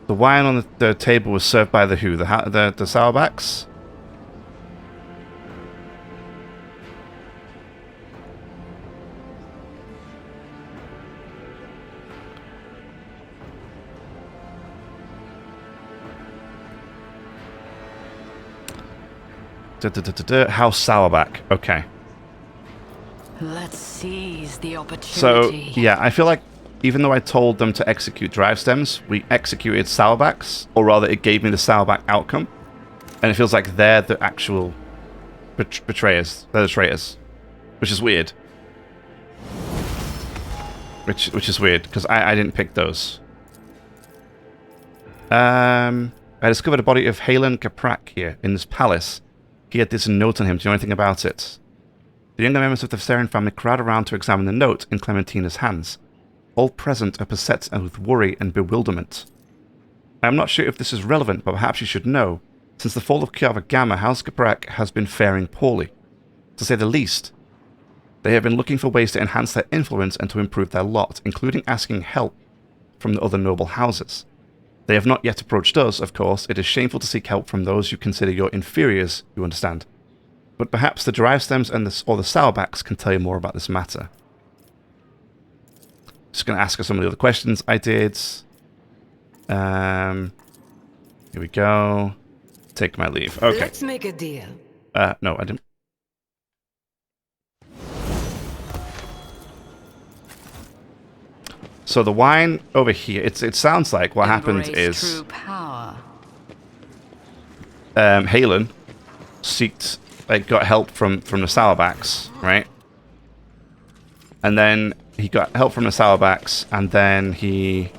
wine on the table was served by the who? The Sourbacs? House Sourback. Okay. Let's seize the opportunity. So, yeah, I feel like even though I told them to execute Drivestems, we executed Sourbacks, or rather it gave me the Sourback outcome. And it feels like they're the actual betrayers. They're the traitors. Which is weird. Which is weird, because I didn't pick those. I discovered a body of Halen Gaprak here, in this palace. He had this note on him. Do you know anything about it? The younger members of the Viserion family crowd around to examine the note in Clementina's hands. All present are beset with worry and bewilderment. I am not sure if this is relevant, but perhaps you should know. Since the fall of Kiava Gamma, House Gaprak has been faring poorly. To say the least. They have been looking for ways to enhance their influence and to improve their lot, including asking help from the other noble houses. They have not yet approached us, of course. It is shameful to seek help from those you consider your inferiors, you understand. But perhaps the Drivestems and or the Sourbacks can tell you more about this matter. Just going to ask her some of the other questions I did. Here we go. Take my leave. Okay. Let's make a deal. No, I didn't. So the wine over here, it sounds like what happened is true power. Halen got help from the Sourbacks, right? And then he got help from the Sourbacks, and then he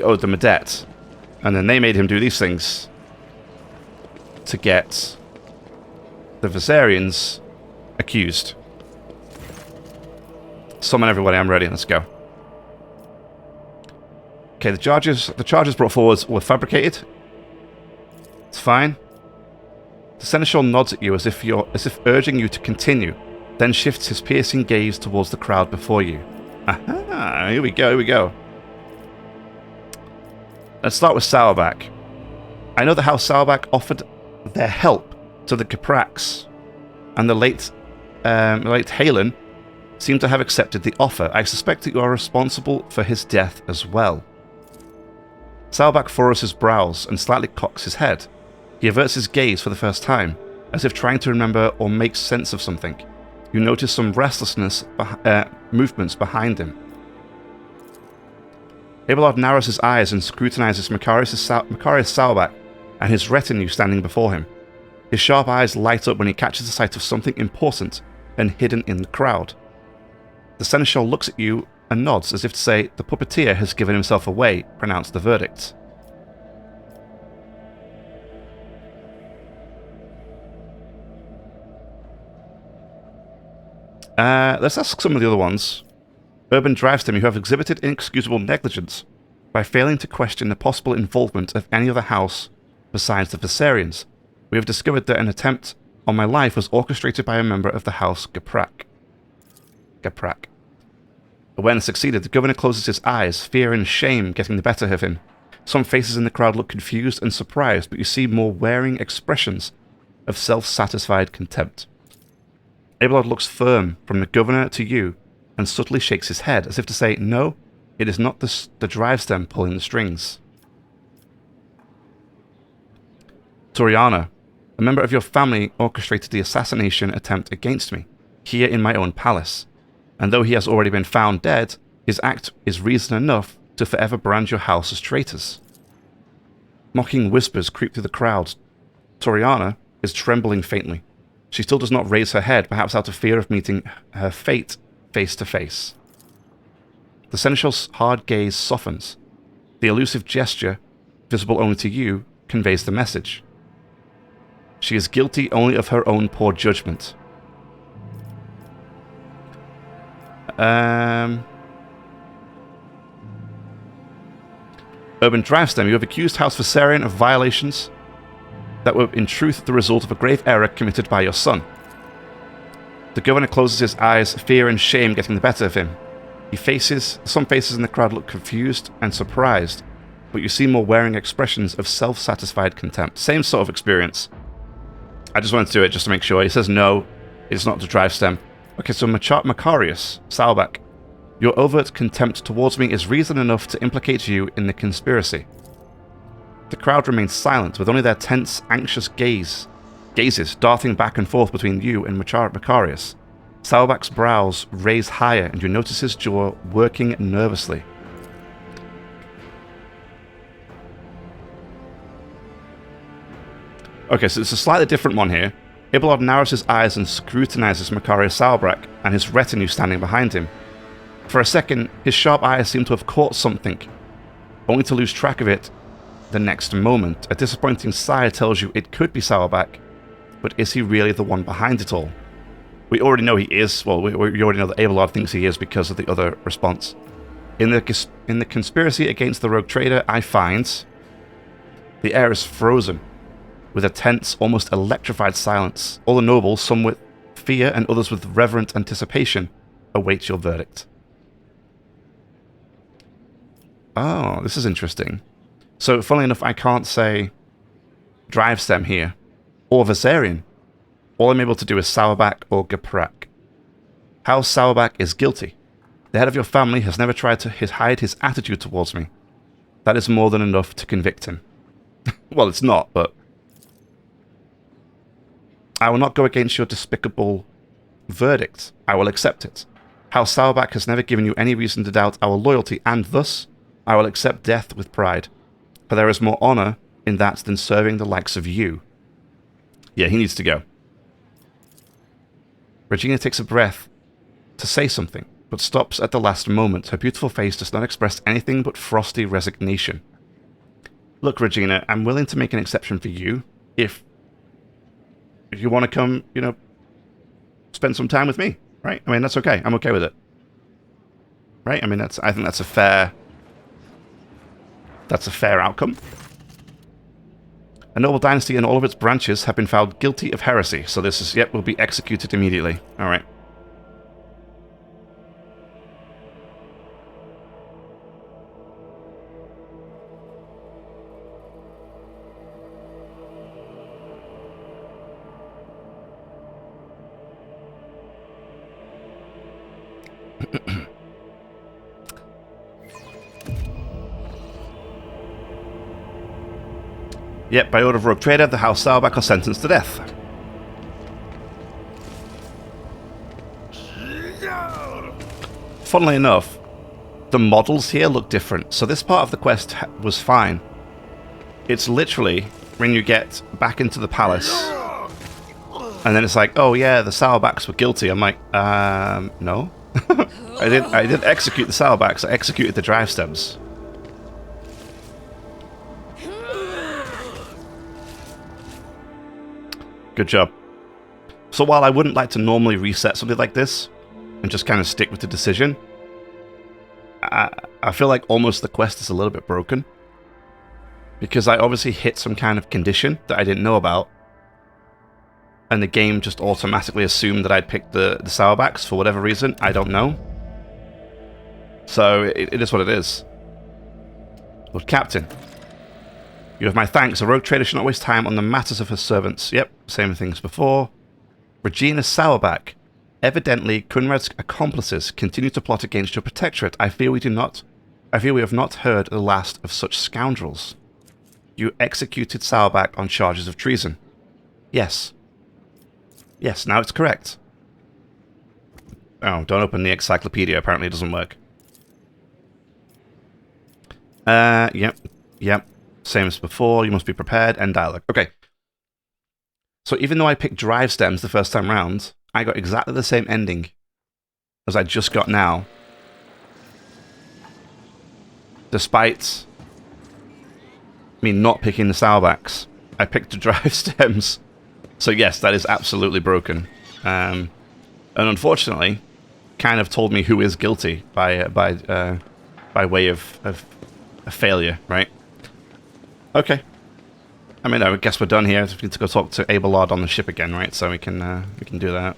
owed them a debt. And then they made him do these things to get the Viserions accused. Summon everybody, I'm ready, let's go. Okay, the charges brought forward were fabricated. It's fine. The seneschal nods at you as if urging you to continue, then shifts his piercing gaze towards the crowd before you. Aha, here we go. Let's start with Sourback. I know that how Sourback offered their help to the Capraks, and the late Halen seem to have accepted the offer. I suspect that you are responsible for his death as well. Sourback furrows his brows and slightly cocks his head. He averts his gaze for the first time, as if trying to remember or make sense of something. You notice some restlessness movements behind him. Abelard narrows his eyes and scrutinizes Macarius Saurback and his retinue standing before him. His sharp eyes light up when he catches the sight of something important and hidden in the crowd. The seneschal looks at you and nods, as if to say, the puppeteer has given himself away, pronounce the verdict. Let's ask some of the other ones. Urban Drivestem, you have exhibited inexcusable negligence by failing to question the possible involvement of any other house besides the Viserions. We have discovered that an attempt on my life was orchestrated by a member of the House Gaprak. When succeeded, the governor closes his eyes, fear and shame getting the better of him. Some faces in the crowd look confused and surprised, but you see more wearing expressions of self-satisfied contempt. Abelard looks firm from the governor to you and subtly shakes his head, as if to say, no, it is not the Drivestem pulling the strings. Toriana, a member of your family orchestrated the assassination attempt against me, here in my own palace, and though he has already been found dead, his act is reason enough to forever brand your house as traitors. Mocking whispers creep through the crowd. Toriana is trembling faintly. She still does not raise her head, perhaps out of fear of meeting her fate face to face. The seneschal's hard gaze softens. The elusive gesture, visible only to you, conveys the message. She is guilty only of her own poor judgment. Urban Drivestem, you have accused House Viserion of violations that were in truth the result of a grave error committed by your son. The governor closes his eyes, fear and shame getting the better of him. Some faces in the crowd look confused and surprised, but you see more wearing expressions of self-satisfied contempt. Same sort of experience. I just wanted to do it just to make sure. He says no, it's not the Drivestem. Okay, so Macarius Saurback, your overt contempt towards me is reason enough to implicate you in the conspiracy. The crowd remains silent, with only their tense, anxious gazes darting back and forth between you and Macarius. Saurback's brows raise higher, and you notice his jaw working nervously. Okay, so it's a slightly different one here. Abelard narrows his eyes and scrutinizes Macarius Saurback and his retinue standing behind him. For a second, his sharp eyes seem to have caught something, only to lose track of it the next moment. A disappointing sigh tells you it could be Saurback, but is he really the one behind it all? We already know he is. Well, we already know that Abelard thinks he is because of the other response. In the conspiracy against the rogue trader, I find the air is frozen, with a tense, almost electrified silence. All the nobles, some with fear and others with reverent anticipation, await your verdict. Oh, this is interesting. So, funnily enough, I can't say Drivestem here, or Viserion. All I'm able to do is Saurback or Gaprak. House Saurback is guilty. The head of your family has never tried to hide his attitude towards me. That is more than enough to convict him. Well, it's not, but I will not go against your despicable verdict. I will accept it. House Saurback has never given you any reason to doubt our loyalty, and thus I will accept death with pride. For there is more honor in that than serving the likes of you. Yeah, he needs to go. Regina takes a breath to say something, but stops at the last moment. Her beautiful face does not express anything but frosty resignation. Look, Regina, I'm willing to make an exception for you if you want to come, spend some time with me, right? I mean, that's okay. I'm okay with it. Right? I mean, I think that's a fair outcome. A noble dynasty and all of its branches have been found guilty of heresy, so this is, will be executed immediately. Alright. Yep, by order of Rogue Trader, the House Saurback are sentenced to death. Funnily enough, the models here look different. So this part of the quest was fine. It's literally when you get back into the palace, and then it's like, oh yeah, the Sourbacks were guilty. I'm like, no. I didn't execute the Sourbacks, I executed the drive stems. Good job. So while I wouldn't like to normally reset something like this, and just kind of stick with the decision, I feel like almost the quest is a little bit broken. Because I obviously hit some kind of condition that I didn't know about, and the game just automatically assumed that I'd picked the Sourbacks for whatever reason. I don't know. So it is what it is. Lord Captain, you have my thanks. A rogue trader should not waste time on the matters of her servants. Yep, same things before. Regina Sourback. Evidently, Kunrad's accomplices continue to plot against your protectorate. I fear we have not heard the last of such scoundrels. You executed Sourback on charges of treason. Yes. Yes, now it's correct. Oh, don't open the encyclopedia. Apparently it doesn't work. Yep. Same as before. You must be prepared. End dialogue. Okay. So even though I picked drive stems the first time round, I got exactly the same ending as I just got now. Despite me not picking the Sourbacks, I picked the drive stems. So yes, that is absolutely broken. And unfortunately, kind of told me who is guilty by way of a failure, right? Okay. I mean, I guess we're done here. We need to go talk to Abelard on the ship again, right? So we can do that.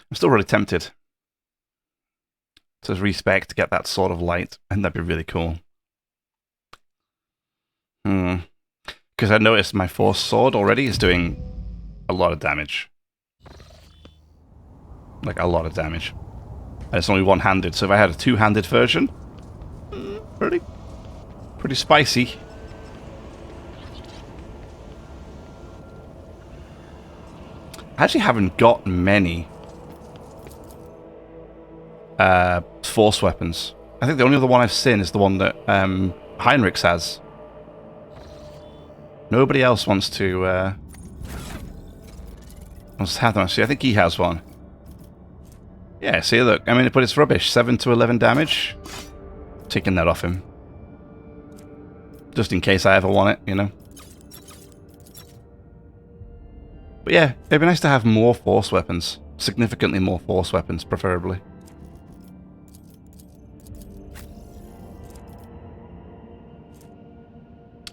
I'm still really tempted to respec to get that sort of light, and that'd be really cool. Because I noticed my Force Sword already is doing a lot of damage. Like, a lot of damage. And it's only one-handed, so if I had a two-handed version, pretty spicy. I actually haven't got many Force weapons. I think the only other one I've seen is the one that Heinrichs has. Nobody else wants to have them. See, I think he has one. Yeah, see, look. I mean, but it's rubbish. 7 to 11 damage. Taking that off him. Just in case I ever want it, you know. But yeah, it'd be nice to have more Force weapons. Significantly more Force weapons, preferably.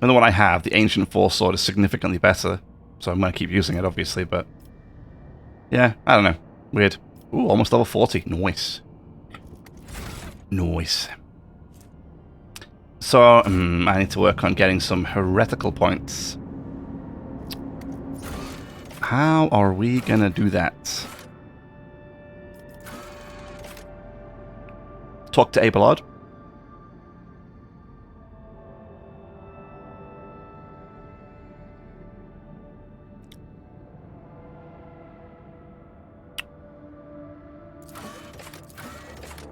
And the one I have, the Ancient Force Sword, is significantly better. So I'm going to keep using it, obviously, but... yeah, I don't know. Weird. Ooh, almost level 40. Nice. Nice. So, I need to work on getting some heretical points. How are we going to do that? Talk to Abelard.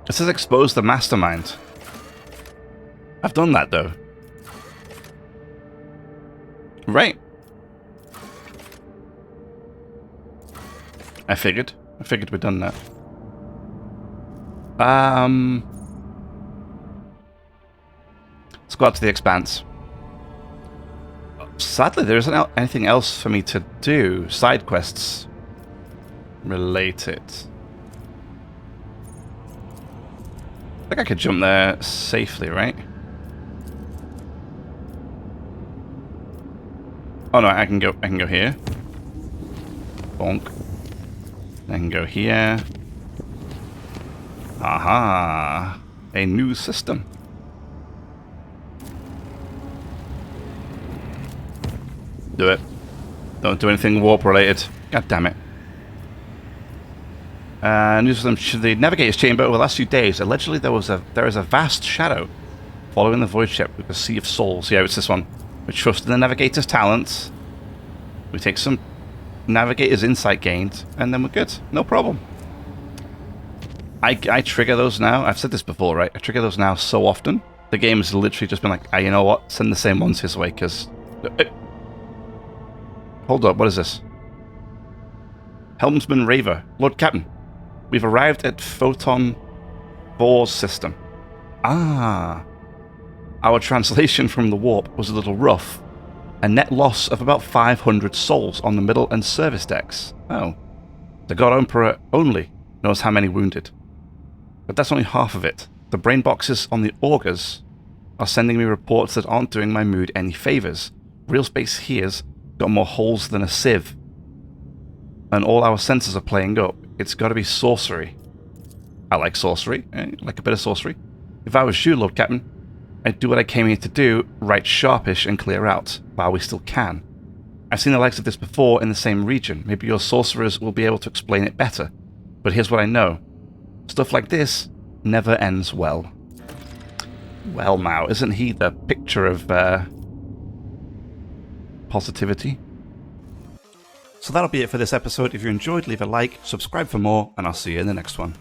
It says expose the mastermind. I've done that, though. Right. I figured we'd done that. Let's go out to the Expanse. Sadly, there isn't anything else for me to do. Side quests related. I think I could jump there safely, right? Oh no, I can go here. Bonk. I can go here. Aha! A new system. Do it. Don't do anything warp related. God damn it. News from the Navigator's Chamber over the last few days. Allegedly, there is a vast shadow following the void ship with a sea of souls. Yeah, it's this one. We trust in the Navigator's talents. We take some Navigator's insight gained, and then we're good. No problem. I trigger those now. I've said this before, right? I trigger those now so often. The game has literally just been like, you know what? Send the same ones his way, because... Hold up, what is this? Helmsman Raver. Lord Captain, we've arrived at Photon 4's system. Ah. Our translation from the warp was a little rough. A net loss of about 500 souls on the middle and service decks. Oh. The God Emperor only knows how many wounded. But that's only half of it. The brain boxes on the augers are sending me reports that aren't doing my mood any favors. Real space here's got more holes than a sieve. And all our senses are playing up. It's got to be sorcery. I like sorcery. I like a bit of sorcery. If I was you, Lord Captain, I'd do what I came here to do, right sharpish and clear out, while we still can. I've seen the likes of this before in the same region. Maybe your sorcerers will be able to explain it better. But here's what I know. Stuff like this never ends well. Well, Mao, isn't he the picture of positivity? So that'll be it for this episode. If you enjoyed, leave a like, subscribe for more, and I'll see you in the next one.